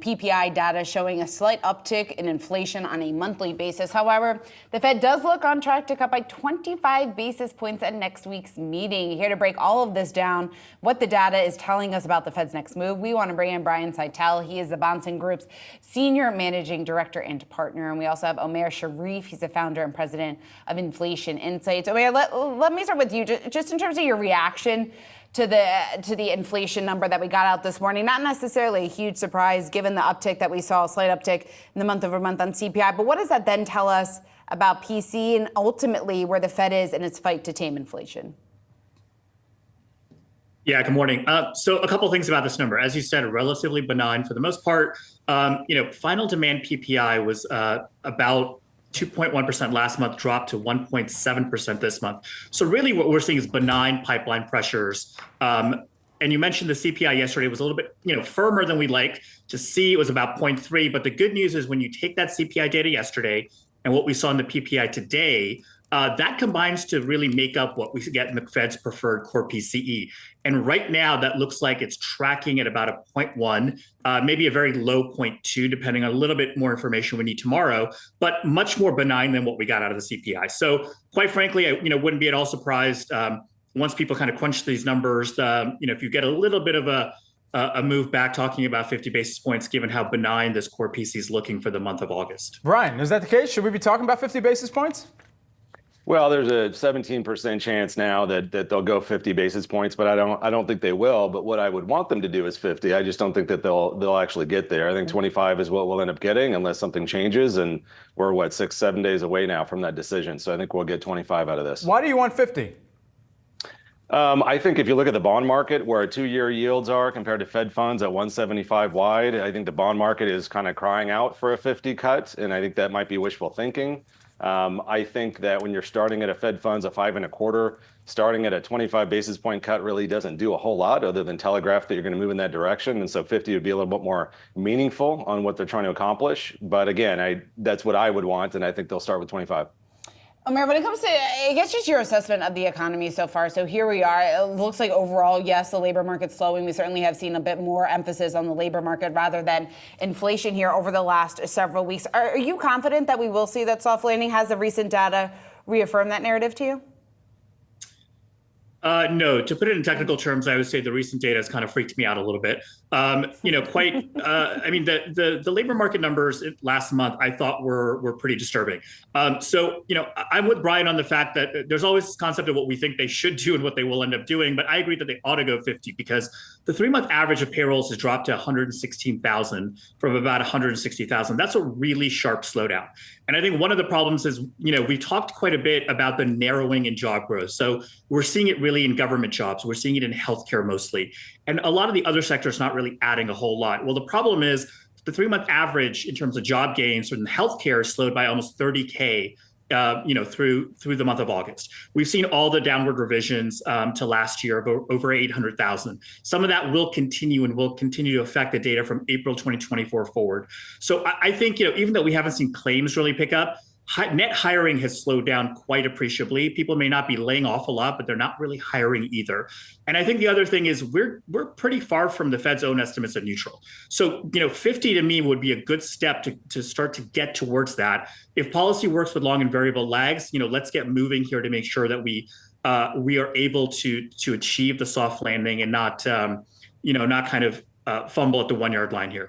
PPI data showing a slight uptick in inflation on a monthly basis. However, the Fed does look on track to cut by 25 basis points at next week's meeting. Here to break all of this down, what the data is telling us about the Fed's next move, we want to bring in Szytel. He is the Bahnsen Group's Senior Managing Director and Partner. And we also have Omair Sharif. He's the founder and president of Inflation Insights. Omair, let me start with you. Just in terms of your reaction to the inflation number that we got out this morning. Not necessarily a huge surprise given the uptick that we saw, a slight uptick in the month over month on CPI. But what does that then tell us about PC and ultimately where the Fed is in its fight to tame inflation? Yeah, good morning. So a couple of things about this number. As you said, relatively benign for the most part. Final demand PPI was about 2.1% last month, dropped to 1.7% this month. So really what we're seeing is benign pipeline pressures. And you mentioned the CPI yesterday was a little bit firmer than we'd like to see. It was about 0.3. But the good news is when you take that CPI data yesterday and what we saw in the PPI today, that combines to really make up what we get in the Fed's preferred core PCE. And right now, that looks like it's tracking at about a 0.1, maybe a very low 0.2, depending on a little bit more information we need tomorrow, but much more benign than what we got out of the CPI. So quite frankly, I wouldn't be at all surprised once people kind of crunch these numbers, if you get a little bit of a move back talking about 50 basis points, given how benign this core PC is looking for the month of August. Brian, is that the case? Should we be talking about 50 basis points? Well, there's a 17% chance now that they'll go 50 basis points, but I don't think they will. But what I would want them to do is 50. I just don't think that they'll actually get there. I think 25 is what we'll end up getting unless something changes, and we're 6-7 days away now from that decision. So I think we'll get 25 out of this. Why do you want 50? I think if you look at the bond market, where 2-year yields are compared to Fed funds at 175 wide, I think the bond market is kind of crying out for a 50 cut, and I think that might be wishful thinking. I think that when you're starting at a Fed funds of 5.25, starting at a 25 basis point cut really doesn't do a whole lot other than telegraph that you're going to move in that direction. And so 50 would be a little bit more meaningful on what they're trying to accomplish. But again, that's what I would want, and I think they'll start with 25. Omair, when it comes to, I guess, just your assessment of the economy so far. So here we are. It looks like overall, yes, the labor market's slowing. We certainly have seen a bit more emphasis on the labor market rather than inflation here over the last several weeks. Are you confident that we will see that soft landing? Has the recent data reaffirmed that narrative to you? No, to put it in technical terms, I would say the recent data has kind of freaked me out a little bit. The labor market numbers last month I thought were pretty disturbing. I'm with Brian on the fact that there's always this concept of what we think they should do and what they will end up doing. But I agree that they ought to go 50 because the 3-month average of payrolls has dropped to 116,000 from about 160,000. That's a really sharp slowdown. And I think one of the problems is, we've talked quite a bit about the narrowing in job growth. So we're seeing it really in government jobs. We're seeing it in healthcare mostly. And a lot of the other sectors not really adding a whole lot. Well, the problem is the 3-month average in terms of job gains in healthcare slowed by almost 30K through the month of August. We've seen all the downward revisions to last year of over 800,000. Some of that will continue and will continue to affect the data from April 2024 forward. So I think, even though we haven't seen claims really pick up, net hiring has slowed down quite appreciably. People may not be laying off a lot, but they're not really hiring either. And I think the other thing is we're pretty far from the Fed's own estimates of neutral. So, 50 to me would be a good step to start to get towards that. If policy works with long and variable lags, let's get moving here to make sure that we are able to achieve the soft landing and not kind of fumble at the 1-yard line here.